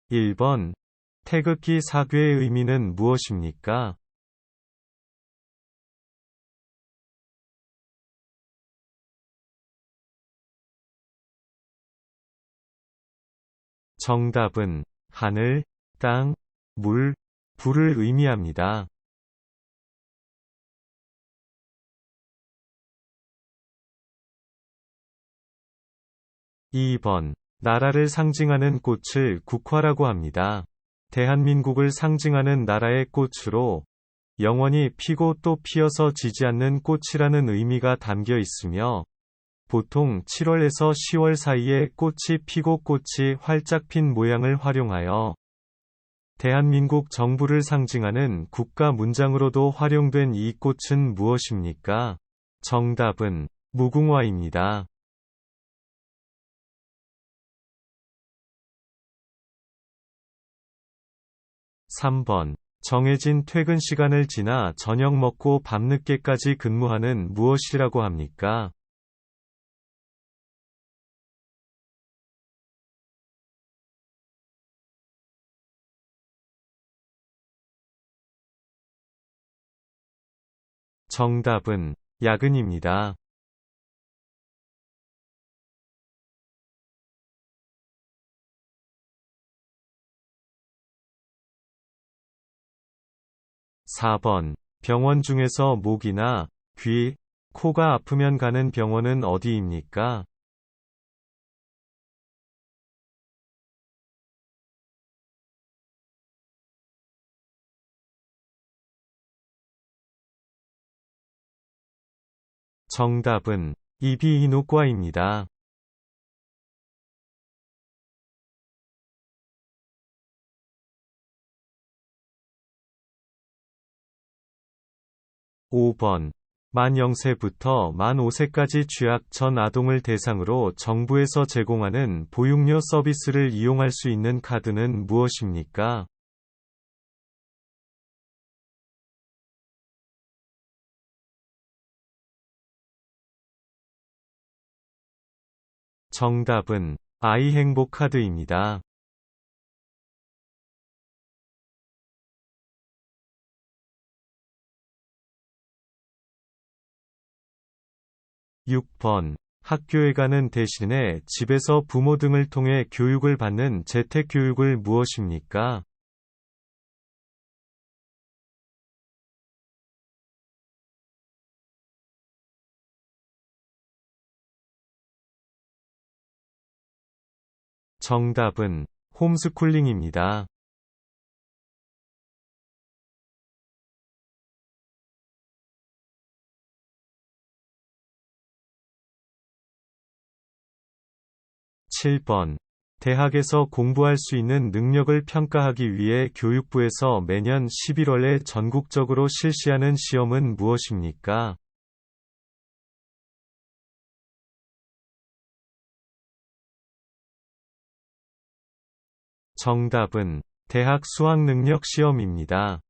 1번. 태극기 사괴의 의미는 무엇입니까? 정답은 하늘, 땅, 물, 불을 의미합니다. 2번. 나라를 상징하는 꽃을 국화라고 합니다. 대한민국을 상징하는 나라의 꽃으로 영원히 피고 또 피어서 지지 않는 꽃이라는 의미가 담겨 있으며, 보통 7월에서 10월 사이에 꽃이 피고 꽃이 활짝 핀 모양을 활용하여 대한민국 정부를 상징하는 국가 문장으로도 활용된 이 꽃은 무엇입니까? 정답은 무궁화입니다. 3번. 정해진 퇴근 시간을 지나 저녁 먹고 밤늦게까지 근무하는 무엇이라고 합니까? 정답은 야근입니다. 4번. 병원 중에서 목이나 귀, 코가 아프면 가는 병원은 어디입니까? 정답은 이비인후과입니다. 5번. 만 0세부터 만 5세까지 취약 전 아동을 대상으로 정부에서 제공하는 보육료 서비스를 이용할 수 있는 카드는 무엇입니까? 정답은 아이 행복 카드입니다. 6번. 학교에 가는 대신에 집에서 부모 등을 통해 교육을 받는 재택교육을 무엇입니까? 정답은 홈스쿨링입니다. 7번. 대학에서 공부할 수 있는 능력을 평가하기 위해 교육부에서 매년 11월에 전국적으로 실시하는 시험은 무엇입니까? 정답은 대학 수학능력 시험입니다.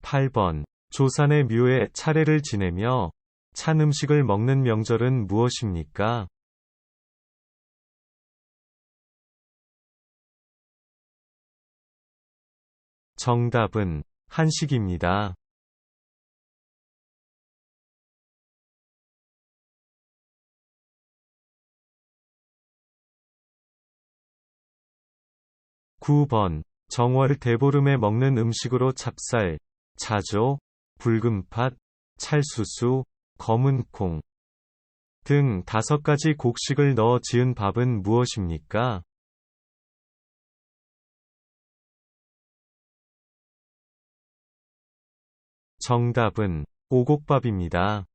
8번. 조산의 묘에 차례를 지내며 찬 음식을 먹는 명절은 무엇입니까? 정답은 한식입니다. 9번. 정월 대보름에 먹는 음식으로 찹쌀, 자조, 붉은팥, 찰수수, 검은콩 등 5가지 곡식을 넣어 지은 밥은 무엇입니까? 정답은 오곡밥입니다.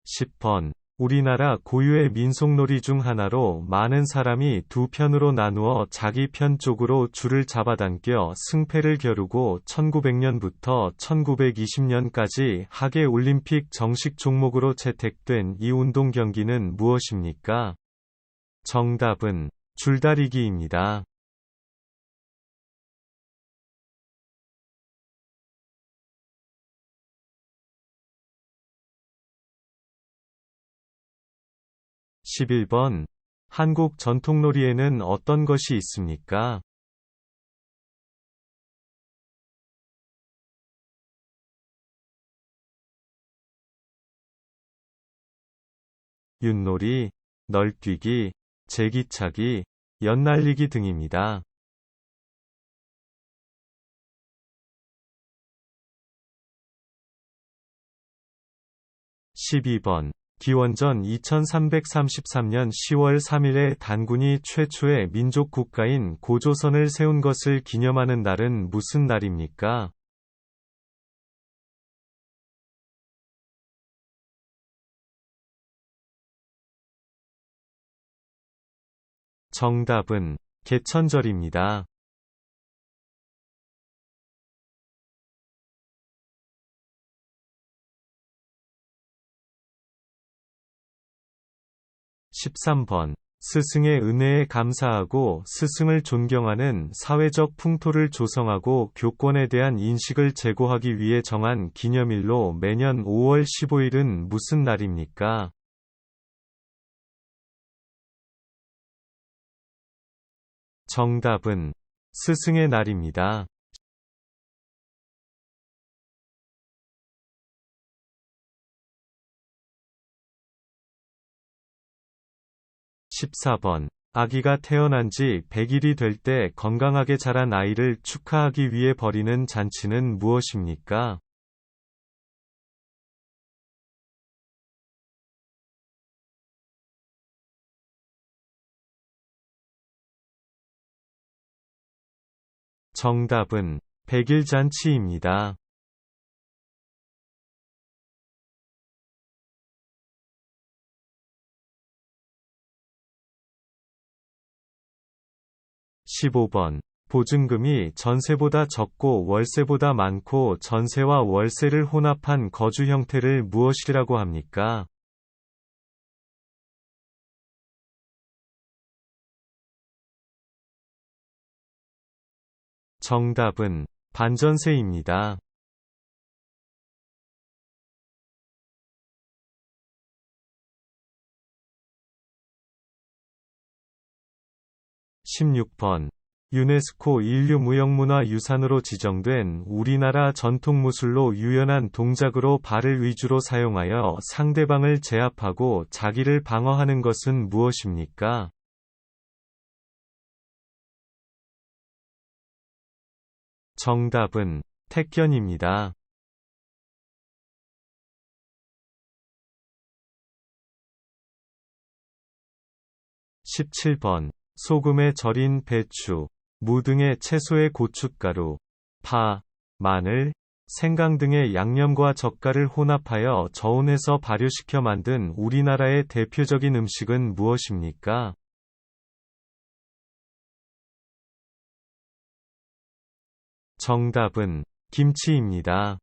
10번. 우리나라 고유의 민속놀이 중 하나로 많은 사람이 두 편으로 나누어 자기 편 쪽으로 줄을 잡아당겨 승패를 겨루고 1900년부터 1920년까지 하계 올림픽 정식 종목으로 채택된 이 운동 경기는 무엇입니까? 정답은 줄다리기입니다. 11번. 한국 전통놀이에는 어떤 것이 있습니까? 윷놀이, 널뛰기, 제기차기, 연날리기 등입니다. 12번. 기원전 2333년 10월 3일에 단군이 최초의 민족 국가인 고조선을 세운 것을 기념하는 날은 무슨 날입니까? 정답은 개천절입니다. 13번. 스승의 은혜에 감사하고 스승을 존경하는 사회적 풍토를 조성하고 교권에 대한 인식을 제고하기 위해 정한 기념일로 매년 5월 15일은 무슨 날입니까? 정답은 스승의 날입니다. 14번. 아기가 태어난 지 100일이 될 때 건강하게 자란 아이를 축하하기 위해 벌이는 잔치는 무엇입니까? 정답은 100일 잔치입니다. 15번. 보증금이 전세보다 적고 월세보다 많고 전세와 월세를 혼합한 거주 형태를 무엇이라고 합니까? 정답은 반전세입니다. 16번. 유네스코 인류무형문화유산으로 지정된 우리나라 전통무술로 유연한 동작으로 발을 위주로 사용하여 상대방을 제압하고 자기를 방어하는 것은 무엇입니까? 정답은 택견입니다. 17번. 소금에 절인 배추, 무 등의 채소의 고춧가루, 파, 마늘, 생강 등의 양념과 젓갈을 혼합하여 저온에서 발효시켜 만든 우리나라의 대표적인 음식은 무엇입니까? 정답은 김치입니다.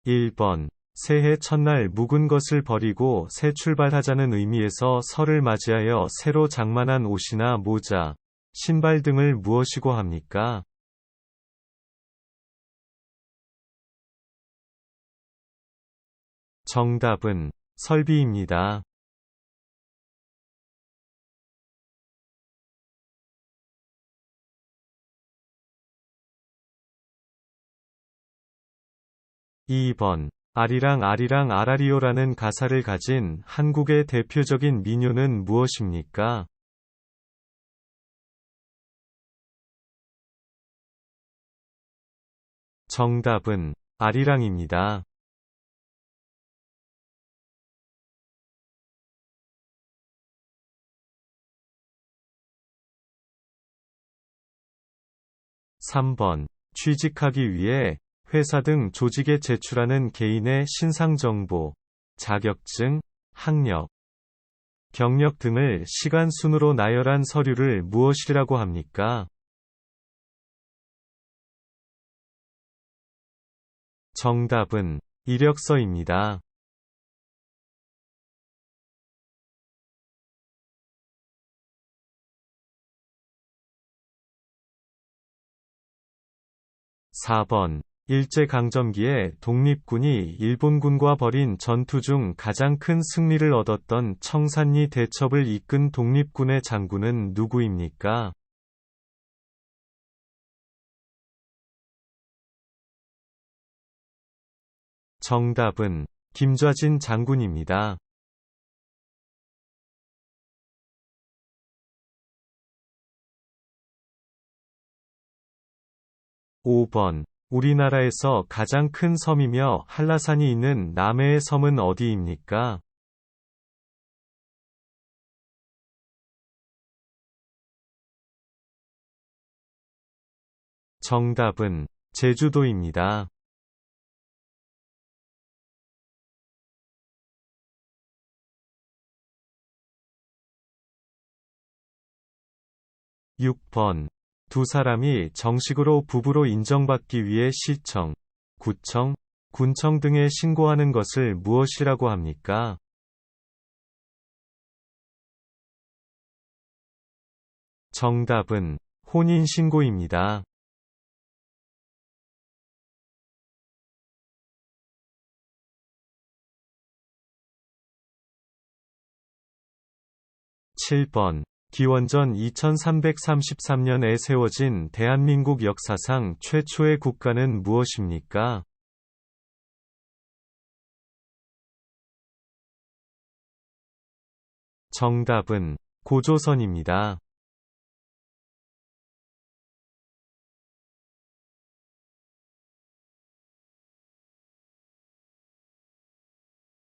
1번. 새해 첫날 묵은 것을 버리고 새 출발하자는 의미에서 설을 맞이하여 새로 장만한 옷이나 모자, 신발 등을 무엇이고 합니까? 정답은 설비입니다. 2번. 아리랑 아리랑 아라리오라는 가사를 가진 한국의 대표적인 민요는 무엇입니까? 정답은 아리랑입니다. 3번. 취직하기 위해 회사 등 조직에 제출하는 개인의 신상정보, 자격증, 학력, 경력 등을 시간 순으로 나열한 서류를 무엇이라고 합니까? 정답은 이력서입니다. 4번. 일제강점기에 독립군이 일본군과 벌인 전투 중 가장 큰 승리를 얻었던 청산리 대첩을 이끈 독립군의 장군은 누구입니까? 정답은 김좌진 장군입니다. 5번. 우리나라에서 가장 큰 섬이며 한라산이 있는 남해의 섬은 어디입니까? 정답은 제주도입니다. 6번. 두 사람이 정식으로 부부로 인정받기 위해 시청, 구청, 군청 등에 신고하는 것을 무엇이라고 합니까? 정답은 혼인신고입니다. 7번. 기원전 2333년에 세워진 대한민국 역사상 최초의 국가는 무엇입니까? 정답은 고조선입니다.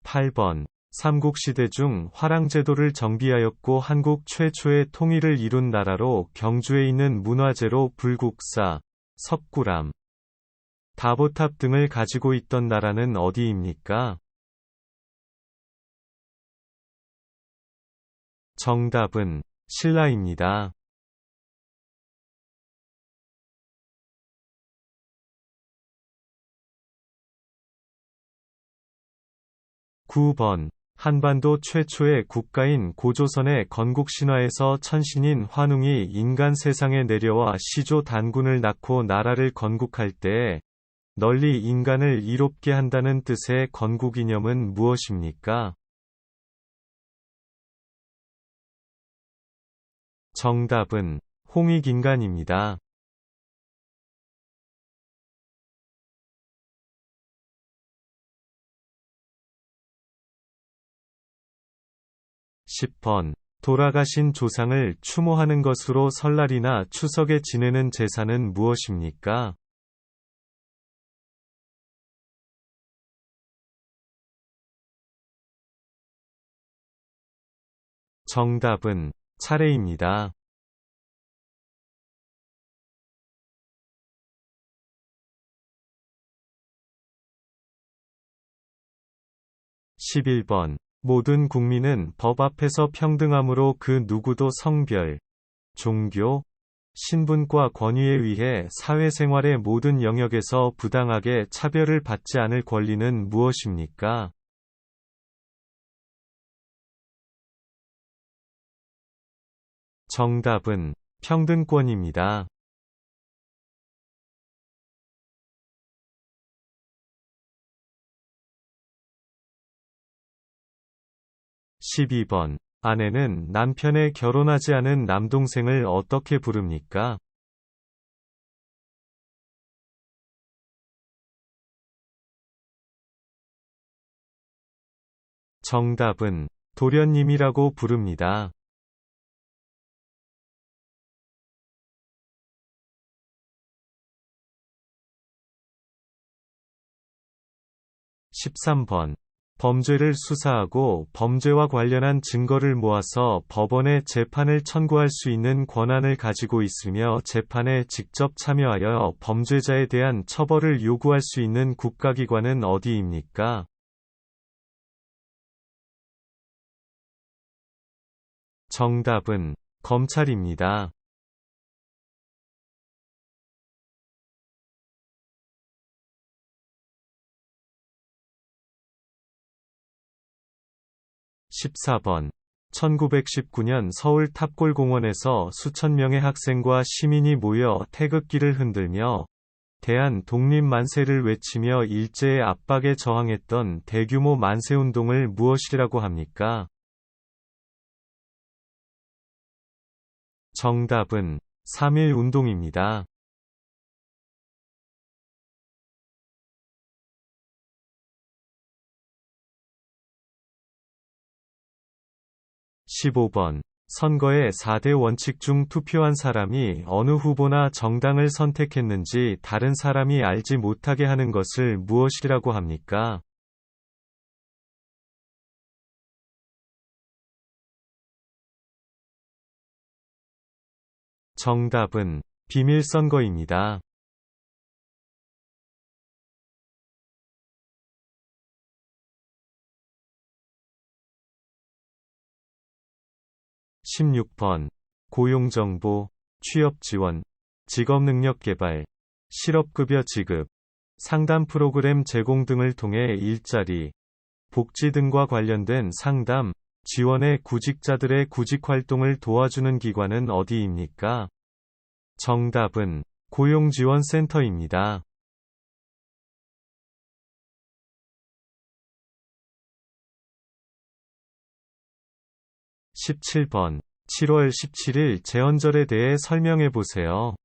8번. 삼국시대 중 화랑제도를 정비하였고 한국 최초의 통일을 이룬 나라로 경주에 있는 문화재로 불국사, 석굴암, 다보탑 등을 가지고 있던 나라는 어디입니까? 정답은 신라입니다. 9번. 한반도 최초의 국가인 고조선의 건국신화에서 천신인 환웅이 인간 세상에 내려와 시조 단군을 낳고 나라를 건국할 때에 널리 인간을 이롭게 한다는 뜻의 건국이념은 무엇입니까? 정답은 홍익인간입니다. 10번. 돌아가신 조상을 추모하는 것으로 설날이나 추석에 지내는 제사는 무엇입니까? 정답은 차례입니다. 11번. 모든 국민은 법 앞에서 평등하므로 그 누구도 성별, 종교, 신분과 권위에 의해 사회생활의 모든 영역에서 부당하게 차별을 받지 않을 권리는 무엇입니까? 정답은 평등권입니다. 12번. 아내는 남편의 결혼하지 않은 남동생을 어떻게 부릅니까? 정답은 도련님이라고 부릅니다. 13번. 범죄를 수사하고 범죄와 관련한 증거를 모아서 법원에 재판을 청구할 수 있는 권한을 가지고 있으며 재판에 직접 참여하여 범죄자에 대한 처벌을 요구할 수 있는 국가기관은 어디입니까? 정답은 검찰입니다. 14번. 1919년 서울 탑골공원에서 수천 명의 학생과 시민이 모여 태극기를 흔들며 대한 독립 만세를 외치며 일제의 압박에 저항했던 대규모 만세운동을 무엇이라고 합니까? 정답은 3.1 운동입니다. 15번. 선거의 4대 원칙 중 투표한 사람이 어느 후보나 정당을 선택했는지 다른 사람이 알지 못하게 하는 것을 무엇이라고 합니까? 정답은 비밀선거입니다. 16번. 고용정보, 취업지원, 직업능력개발, 실업급여 지급, 상담 프로그램 제공 등을 통해 일자리, 복지 등과 관련된 상담, 지원의 구직자들의 구직활동을 도와주는 기관은 어디입니까? 정답은 고용지원센터입니다. 17번. 7월 17일 제헌절에 대해 설명해 보세요.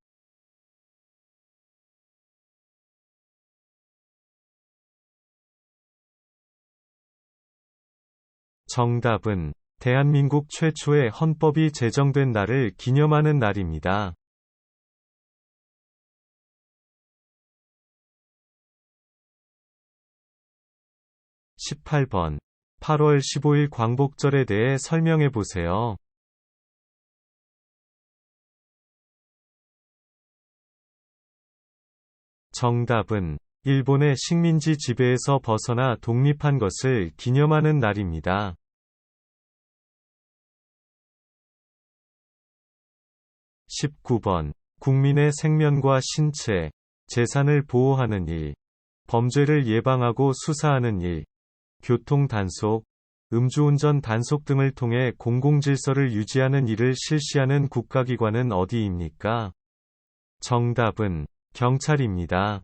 정답은 대한민국 최초의 헌법이 제정된 날을 기념하는 날입니다. 18번. 8월 15일 광복절에 대해 설명해 보세요. 정답은 일본의 식민지 지배에서 벗어나 독립한 것을 기념하는 날입니다. 19번. 국민의 생명과 신체, 재산을 보호하는 일, 범죄를 예방하고 수사하는 일, 교통 단속, 음주운전 단속 등을 통해 공공질서를 유지하는 일을 실시하는 국가기관은 어디입니까? 정답은 경찰입니다.